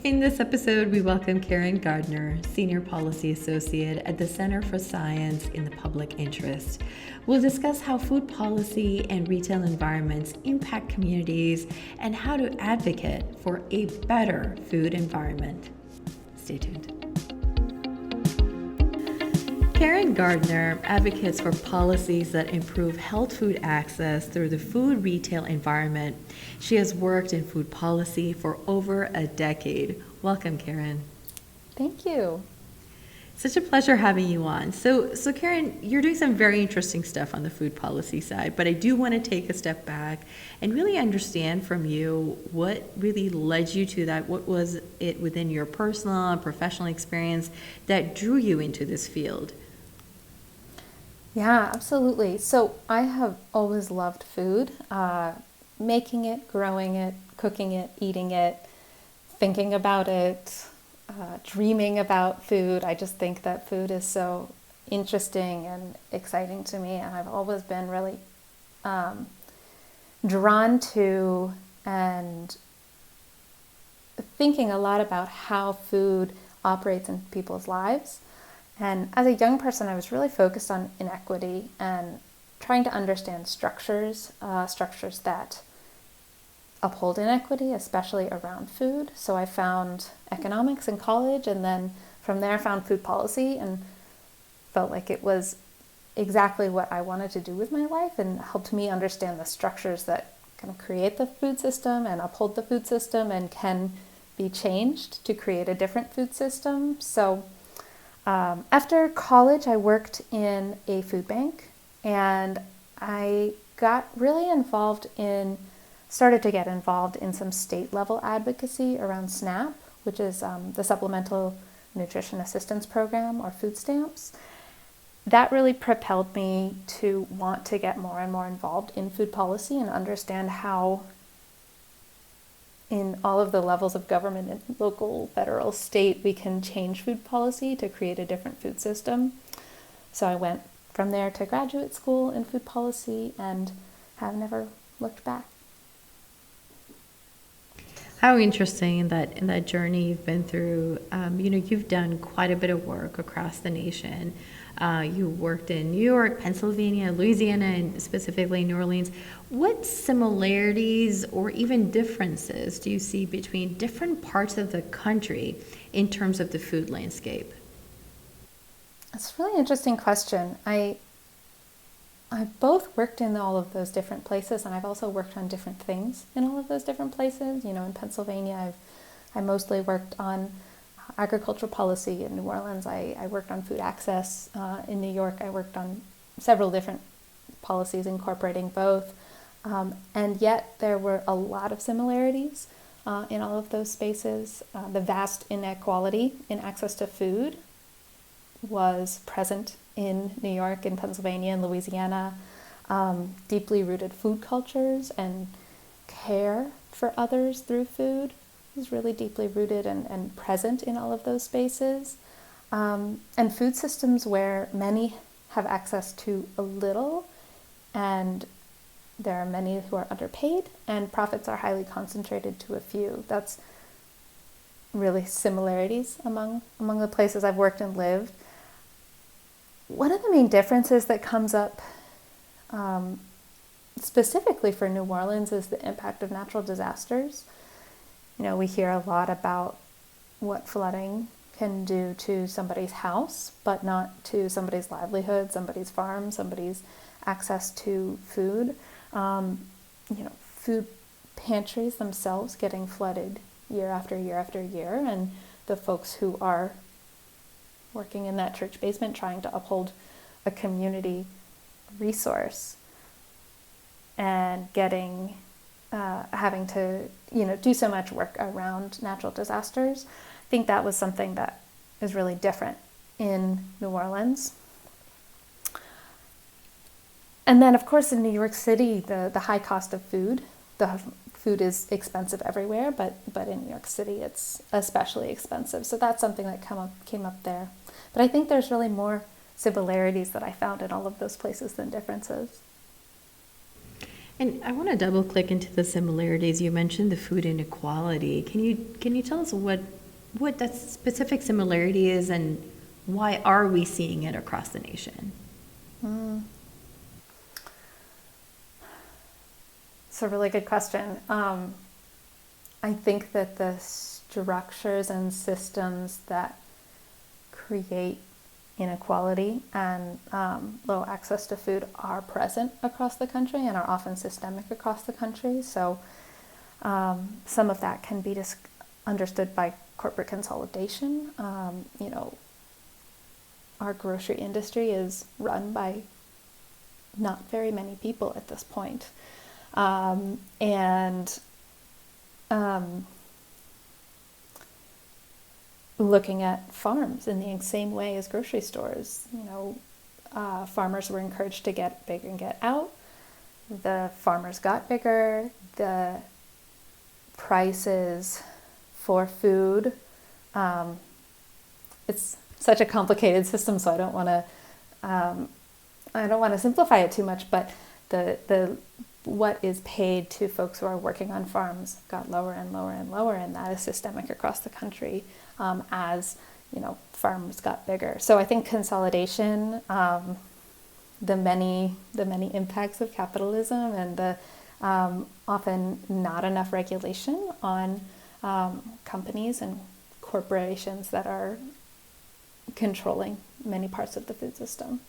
In this episode, we welcome Karen Gardner, Senior Policy Associate at the Center for Science in the Public Interest. We'll discuss how food policy and retail environments impact communities and how to advocate for a better food environment. Stay tuned. Karen Gardner advocates for policies that improve health food access through the food retail environment. She has worked in food policy for over a decade. Welcome, Karen. Thank you. Such a pleasure having you on. So Karen, you're doing some very interesting stuff on the food policy side, but I do want to take a step back and really understand from you what really led you to that. What was it within your personal and professional experience that drew you into this field? Yeah, absolutely. So I have always loved food, making it, growing it, cooking it, eating it, thinking about it, dreaming about food. I just think that food is so interesting and exciting to me, and I've always been really drawn to and thinking a lot about how food operates in people's lives. And as a young person, I was really focused on inequity and trying to understand structures that uphold inequity, especially around food. So I found economics in college, and then from there found food policy and felt like it was exactly what I wanted to do with my life and helped me understand the structures that kind of create the food system and uphold the food system and can be changed to create a different food system. So after college, I worked in a food bank, and I started to get involved in some state level advocacy around SNAP, which is the Supplemental Nutrition Assistance Program, or food stamps. That really propelled me to want to get more and more involved in food policy and understand how in all of the levels of government, and local, federal, state, we can change food policy to create a different food system. So I went from there to graduate school in food policy and have never looked back. How interesting in that journey you've been through. You've done quite a bit of work across the nation. You worked in New York, Pennsylvania, Louisiana, and specifically New Orleans. What similarities or even differences do you see between different parts of the country in terms of the food landscape? That's a really interesting question. I both worked in all of those different places, and I've also worked on different things in all of those different places. In Pennsylvania, I mostly worked on agricultural policy. In New Orleans, I worked on food access. In New York, I worked on several different policies incorporating both. And yet there were a lot of similarities in all of those spaces. The vast inequality in access to food was present in New York and Pennsylvania and Louisiana. Deeply rooted food cultures and care for others through food is really deeply rooted and present in all of those spaces. And food systems where many have access to a little, and there are many who are underpaid, and profits are highly concentrated to a few. That's really similarities among the places I've worked and lived. One of the main differences that comes up specifically for New Orleans is the impact of natural disasters. We hear a lot about what flooding can do to somebody's house, but not to somebody's livelihood, somebody's farm, somebody's access to food. Food pantries themselves getting flooded year after year after year, and the folks who are working in that church basement trying to uphold a community resource and having to do so much work around natural disasters. I think that was something that is really different in New Orleans. And then, of course, in New York City, the high cost of food. The food is expensive everywhere, but in New York City, it's especially expensive. So that's something that came up there. But I think there's really more similarities that I found in all of those places than differences. And I want to double click into the similarities. You mentioned the food inequality. Can you tell us what that specific similarity is and why are we seeing it across the nation? Mm. It's a really good question. I think that the structures and systems that create inequality and low access to food are present across the country and are often systemic across the country. So some of that can be understood by corporate consolidation. Our grocery industry is run by not very many people at this point. And looking at farms in the same way as grocery stores, farmers were encouraged to get big and get out. The farmers got bigger. The prices for food, it's such a complicated system, so I don't want to simplify it too much, but the what is paid to folks who are working on farms got lower and lower and lower, and that is systemic across the country as farms got bigger. So I think consolidation, the many impacts of capitalism, and the often not enough regulation on companies and corporations that are controlling many parts of the food system.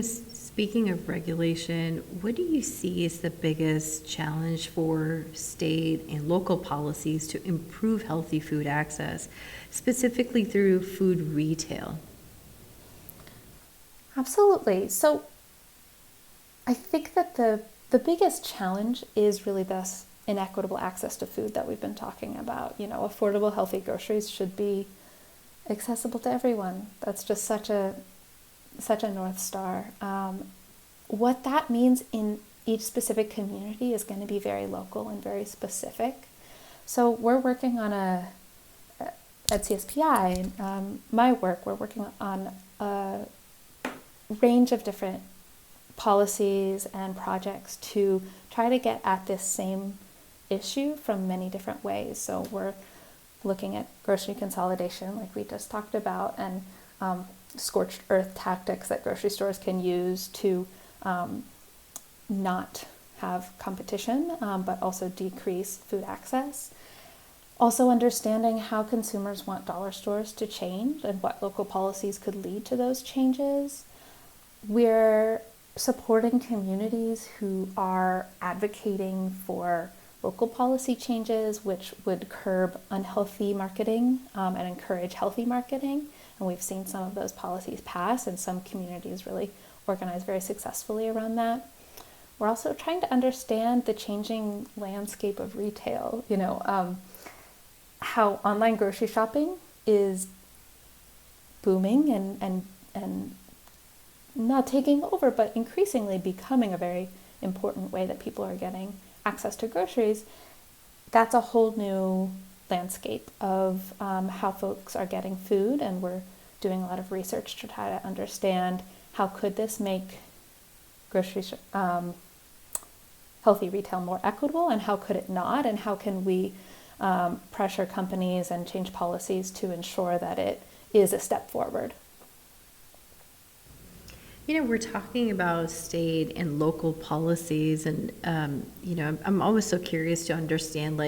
Speaking of regulation, what do you see as the biggest challenge for state and local policies to improve healthy food access, specifically through food retail? Absolutely. So I think that the biggest challenge is really this inequitable access to food that we've been talking about. Affordable, healthy groceries should be accessible to everyone. That's just such a North Star. What that means in each specific community is going to be very local and very specific. So we're working on at CSPI, my work, we're working on a range of different policies and projects to try to get at this same issue from many different ways. So we're looking at grocery consolidation, like we just talked about, and scorched earth tactics that grocery stores can use to not have competition, but also decrease food access. Also understanding how consumers want dollar stores to change and what local policies could lead to those changes. We're supporting communities who are advocating for local policy changes, which would curb unhealthy marketing and encourage healthy marketing. And we've seen some of those policies pass, and some communities really organize very successfully around that. We're also trying to understand the changing landscape of retail, how online grocery shopping is booming and not taking over, but increasingly becoming a very important way that people are getting access to groceries. That's a whole new landscape of how folks are getting food, and we're doing a lot of research to try to understand how could this make grocery healthy retail more equitable, and how could it not, and how can we pressure companies and change policies to ensure that it is a step forward. We're talking about state and local policies, and I'm always so curious to understand,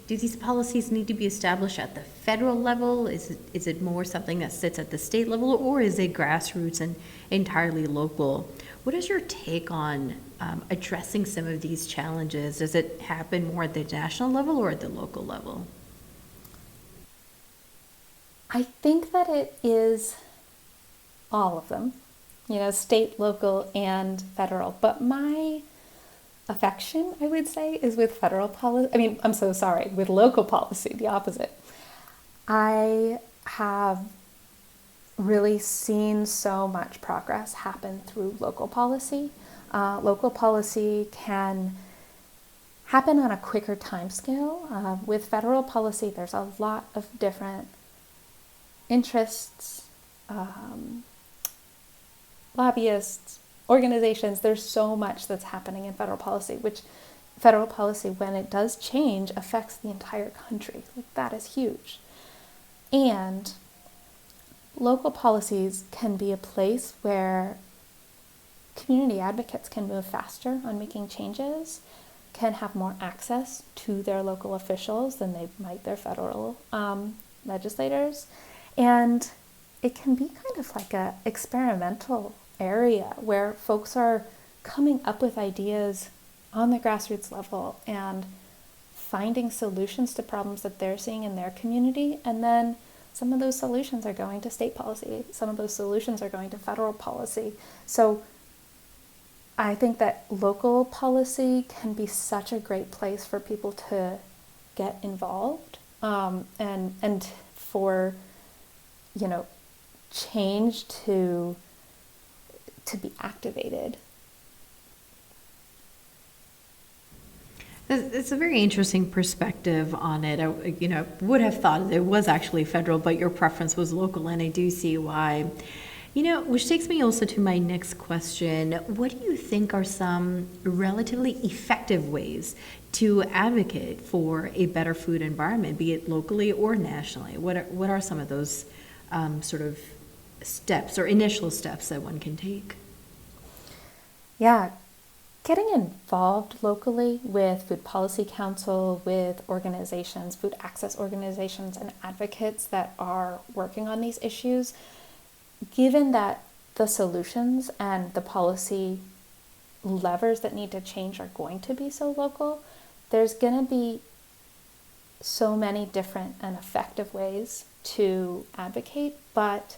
do these policies need to be established at the federal level? Is it more something that sits at the state level, or is it grassroots and entirely local? What is your take on addressing some of these challenges? Does it happen more at the national level or at the local level? I think that it is all of them, state, local, and federal. But my affection, I would say, is with federal policy. With local policy, the opposite. I have really seen so much progress happen through local policy. Local policy can happen on a quicker timescale. With federal policy, there's a lot of different interests, lobbyists, organizations. There's so much that's happening in federal policy, which federal policy, when it does change, affects the entire country. Like, that is huge. And local policies can be a place where community advocates can move faster on making changes, can have more access to their local officials than they might their federal legislators. And it can be kind of like a experimental area where folks are coming up with ideas on the grassroots level and finding solutions to problems that they're seeing in their community. And then some of those solutions are going to state policy. Some of those solutions are going to federal policy. So I think that local policy can be such a great place for people to get involved, and for, you know, change to be activated. It's a very interesting perspective on it. I would have thought it was actually federal, but your preference was local, and I do see why. Which takes me also to my next question. What do you think are some relatively effective ways to advocate for a better food environment, be it locally or nationally? What are some of those sort of steps or initial steps that one can take? Yeah, getting involved locally with Food Policy Council, with organizations, food access organizations, and advocates that are working on these issues, given that the solutions and the policy levers that need to change are going to be so local, there's going to be so many different and effective ways to advocate, but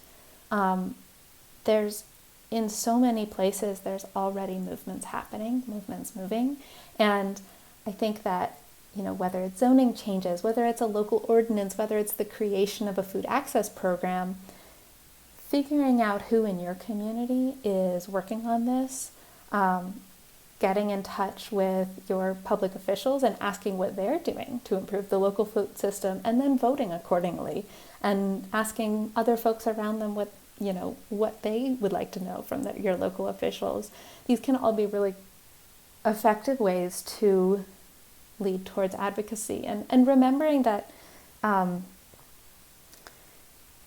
there's, in so many places, there's already movements happening, movements moving. And I think that, whether it's zoning changes, whether it's a local ordinance, whether it's the creation of a food access program, figuring out who in your community is working on this, getting in touch with your public officials and asking what they're doing to improve the local food system, and then voting accordingly, and asking other folks around them what they would like to know from your local officials. These can all be really effective ways to lead towards advocacy, and remembering that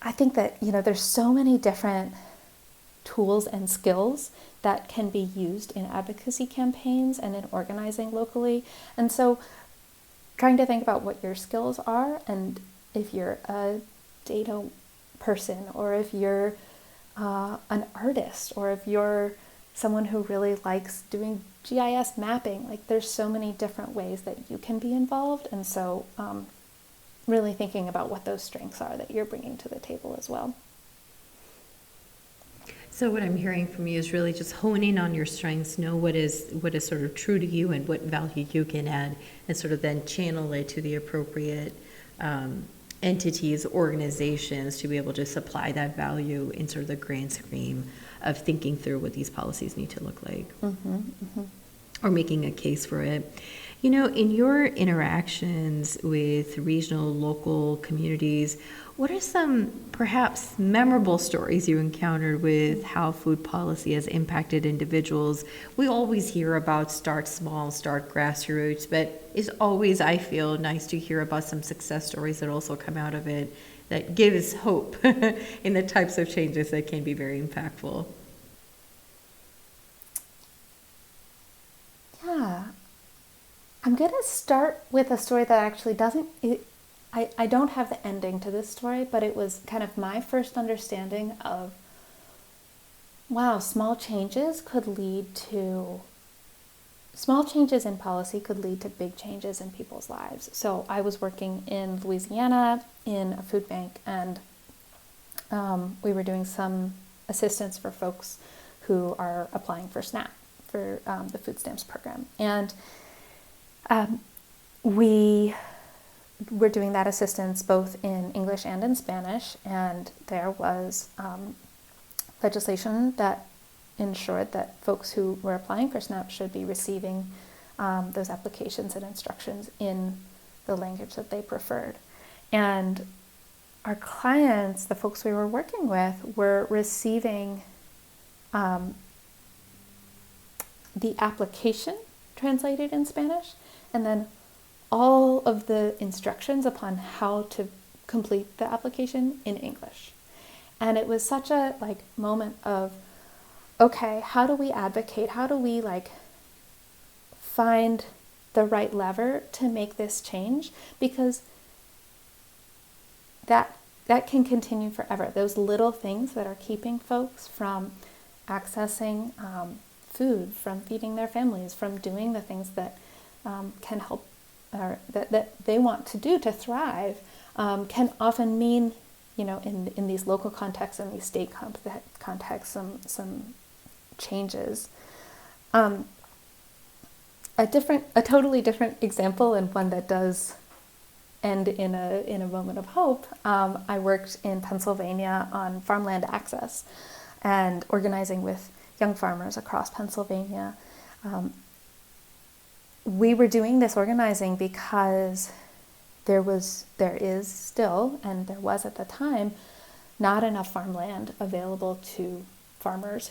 I think that, there's so many different tools and skills that can be used in advocacy campaigns and in organizing locally. And so trying to think about what your skills are, and if you're a data person, or if you're an artist, or if you're someone who really likes doing GIS mapping, like, there's so many different ways that you can be involved. And so really thinking about what those strengths are that you're bringing to the table as well. So what I'm hearing from you is really just honing on your strengths, know what is sort of true to you and what value you can add, and sort of then channel it to the appropriate entities, organizations, to be able to supply that value in sort of the grand scheme of thinking through what these policies need to look like, or making a case for it. In your interactions with regional, local communities, what are some perhaps memorable stories you encountered with how food policy has impacted individuals? We always hear about start small, start grassroots, but it's always, I feel, nice to hear about some success stories that also come out of it that gives hope in the types of changes that can be very impactful. Yeah. I'm going to start with a story that actually I don't have the ending to this story, but it was kind of my first understanding of, wow, small changes in policy could lead to big changes in people's lives. So I was working in Louisiana in a food bank, and we were doing some assistance for folks who are applying for SNAP, for the food stamps program. And we were doing that assistance both in English and in Spanish, and there was legislation that ensured that folks who were applying for SNAP should be receiving those applications and instructions in the language that they preferred. And our clients, the folks we were working with, were receiving the application translated in Spanish, and then all of the instructions upon how to complete the application in English. And it was such a moment of, okay, how do we advocate? How do we find the right lever to make this change? Because that can continue forever. Those little things that are keeping folks from accessing food, from feeding their families, from doing the things that can help, or that they want to do to thrive, can often mean, in these local contexts and these state contexts, some changes. A totally different example, and one that does end in a moment of hope. I worked in Pennsylvania on farmland access and organizing with young farmers across Pennsylvania. We were doing this organizing because there is still, and there was at the time, not enough farmland available to farmers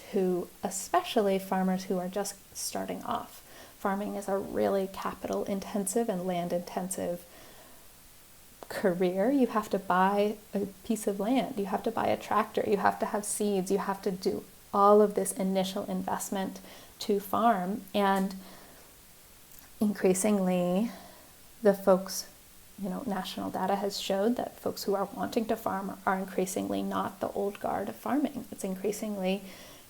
especially farmers who are just starting off. Farming is a really capital intensive and land intensive career. You have to buy a piece of land, you have to buy a tractor, you have to have seeds, you have to do all of this initial investment to farm. And increasingly, the folks, national data has showed that folks who are wanting to farm are increasingly not the old guard of farming. It's increasingly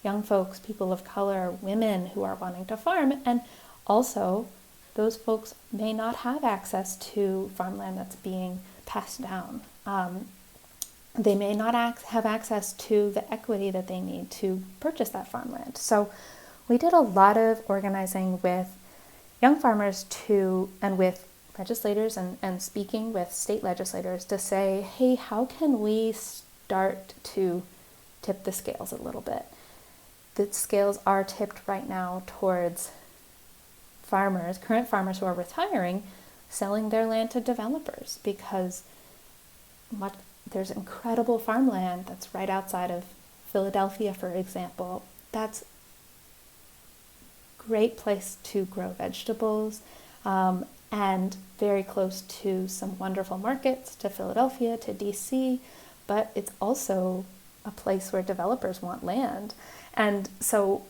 young folks, people of color, women who are wanting to farm. And also, those folks may not have access to farmland that's being passed down. They may not have access to the equity that they need to purchase that farmland. So we did a lot of organizing with young farmers and with legislators and speaking with state legislators to say, hey, how can we start to tip the scales a little bit? The scales are tipped right now towards current farmers who are retiring, selling their land to developers, because there's incredible farmland that's right outside of Philadelphia, for example. That's a great place to grow vegetables, and very close to some wonderful markets, to Philadelphia, to DC, but it's also a place where developers want land. And so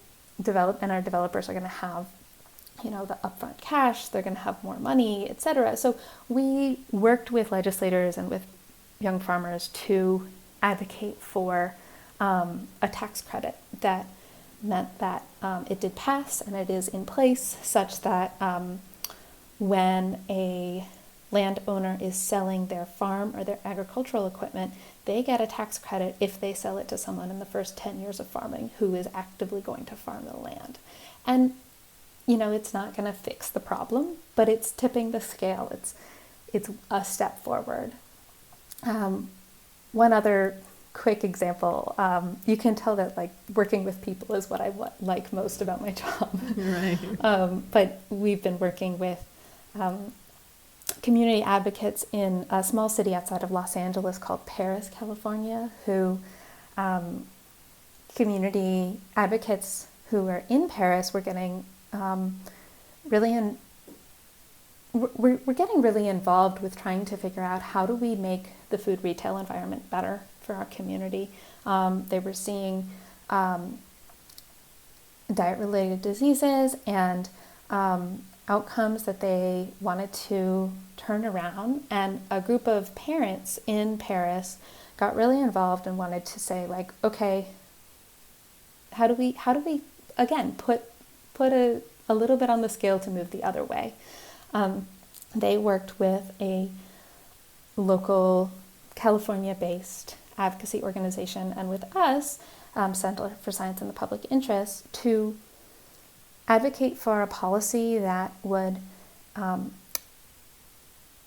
our developers are going to have the upfront cash, they're going to have more money, etc. So we worked with legislators and with young farmers to advocate for a tax credit that meant that it did pass and it is in place, such that when a landowner is selling their farm or their agricultural equipment, they get a tax credit if they sell it to someone in the first 10 years of farming who is actively going to farm the land. And it's not going to fix the problem, but it's tipping the scale. It's a step forward. One other quick example, you can tell that working with people is what I like most about my job. Right. But we've been working with community advocates in a small city outside of Los Angeles called Paris, California, who community advocates who are in Paris were getting we're getting really involved with trying to figure out how do we make the food retail environment better for our community. They were seeing diet-related diseases and outcomes that they wanted to turn around, and a group of parents in Paris got really involved and wanted to say okay, how do we again put a little bit on the scale to move the other way. They worked with a local California-based advocacy organization and with us, Center for Science in the Public Interest, to advocate for a policy that would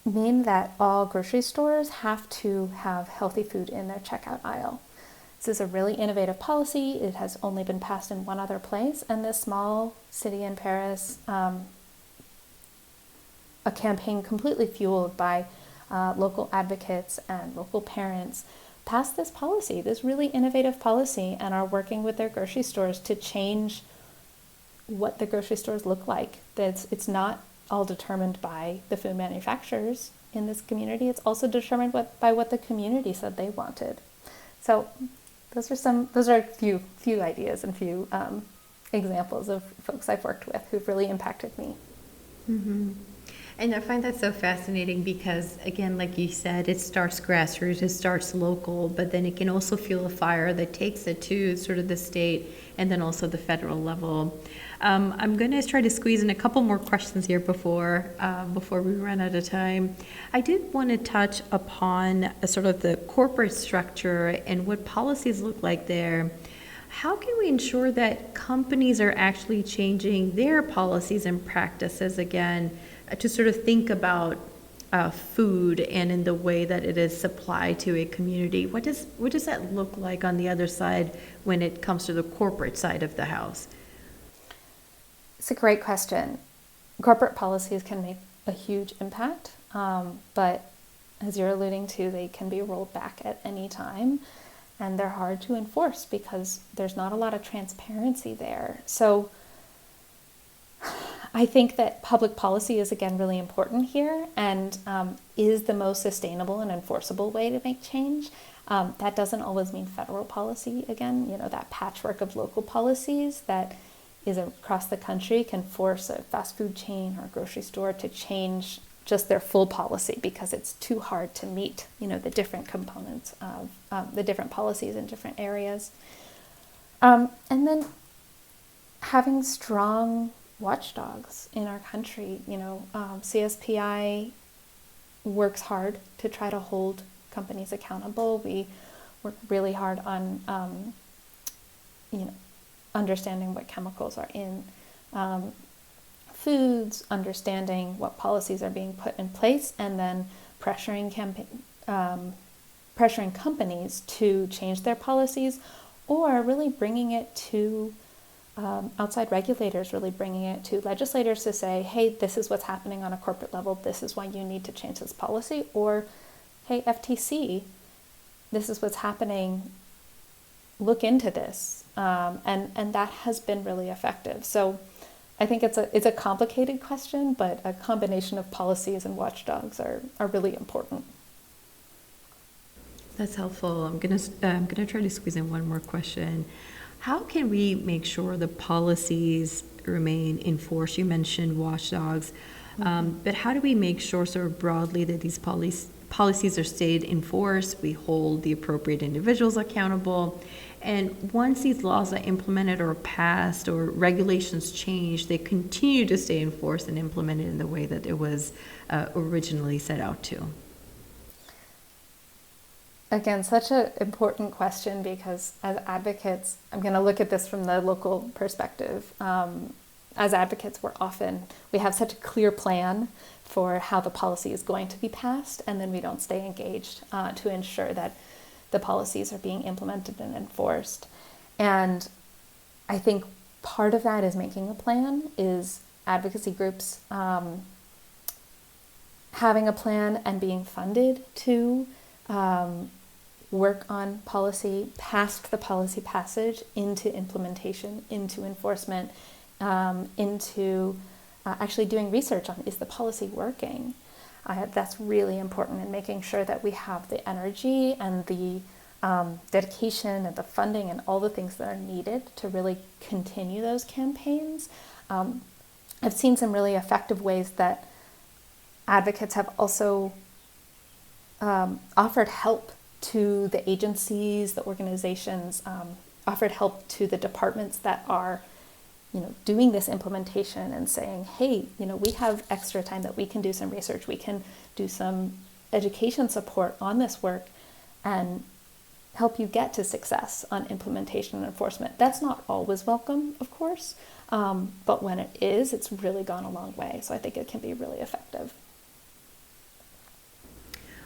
mean that all grocery stores have to have healthy food in their checkout aisle. This is a really innovative policy. It has only been passed in one other place, and this small city in Paris, a campaign completely fueled by local advocates and local parents, passed this policy, this really innovative policy, and are working with their grocery stores to change what the grocery stores look like. That it's not all determined by the food manufacturers in this community. It's also determined by what the community said they wanted. So those are a few ideas and few examples of folks I've worked with who've really impacted me. Mm-hmm. And I find that so fascinating because, again, like you said, it starts grassroots, it starts local, but then it can also fuel a fire that takes it to sort of the state and then also the federal level. I'm going to try to squeeze in a couple more questions here before we run out of time. I did want to touch upon sort of the corporate structure and what policies look like there. How can we ensure that companies are actually changing their policies and practices again to sort of think about food and in the way that it is supplied to a community? What does that look like on the other side when it comes to the corporate side of the house? It's a great question. Corporate policies can make a huge impact, but as you're alluding to, they can be rolled back at any time, and they're hard to enforce because there's not a lot of transparency there. So I think that public policy is, again, really important here and is the most sustainable and enforceable way to make change. That doesn't always mean federal policy, again, that patchwork of local policies that is across the country can force a fast food chain or a grocery store to change just their full policy because it's too hard to meet, the different components of the different policies in different areas. And then having strong watchdogs in our country, CSPI works hard to try to hold companies accountable. We work really hard on, understanding what chemicals are in foods, understanding what policies are being put in place, and then pressuring companies to change their policies, or really bringing it to outside regulators, really bringing it to legislators to say, hey, this is what's happening on a corporate level, this is why you need to change this policy, or hey, FTC, this is what's happening, look into this. And that has been really effective. So I think it's a complicated question, but a combination of policies and watchdogs are really important. That's helpful. I'm gonna try to squeeze in one more question. How can we make sure the policies remain enforced? You mentioned watchdogs, but how do we make sure sort of broadly that these policies are stayed enforced, we hold the appropriate individuals accountable, and once these laws are implemented or passed or regulations change, they continue to stay enforced and implemented in the way that it was originally set out to? Again, such an important question because as advocates, I'm going to look at this from the local perspective. As advocates, we have such a clear plan for how the policy is going to be passed, and then we don't stay engaged to ensure that the policies are being implemented and enforced. And I think part of that is making a plan, is advocacy groups having a plan and being funded to work on policy past the policy passage into implementation, into enforcement, into actually doing research on, is the policy working? That's really important in making sure that we have the energy and the dedication and the funding and all the things that are needed to really continue those campaigns. I've seen some really effective ways that advocates have also offered help to the agencies, the organizations, offered help to the departments that are doing this implementation and saying, hey, we have extra time that we can do some research, we can do some education support on this work and help you get to success on implementation and enforcement. That's not always welcome, of course, but when it is, it's really gone a long way. So I think it can be really effective.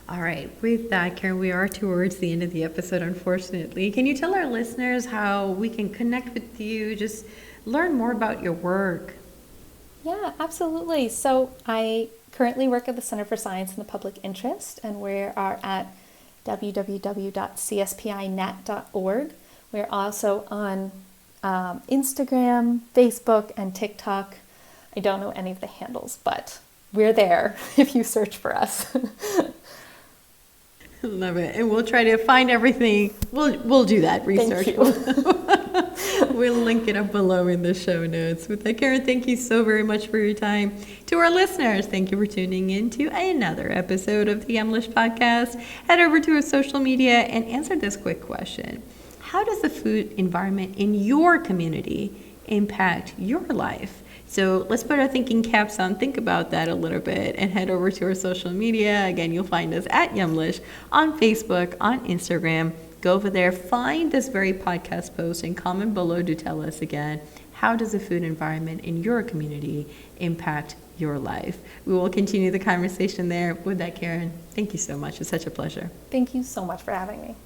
All right, with that, Karen, we are towards the end of the episode, unfortunately. Can you tell our listeners how we can connect with you, just learn more about your work? Yeah, absolutely. So I currently work at the Center for Science in the Public Interest, and we are at www.cspinet.org. We're also on Instagram, Facebook, and TikTok. I don't know any of the handles, but we're there if you search for us. Love it. And we'll try to find everything. We'll do that research. Thank you. We'll link it up below in the show notes. With that, Karen, thank you so very much for your time. To our listeners, thank you for tuning in to another episode of the Yumlish Podcast. Head over to our social media and answer this quick question. How does the food environment in your community impact your life? So let's put our thinking caps on, think about that a little bit, and head over to our social media. Again, you'll find us at Yumlish on Facebook, on Instagram. Go over there, find this very podcast post, and comment below to tell us again, how does the food environment in your community impact your life? We will continue the conversation there. With that, Karen, thank you so much. It's such a pleasure. Thank you so much for having me.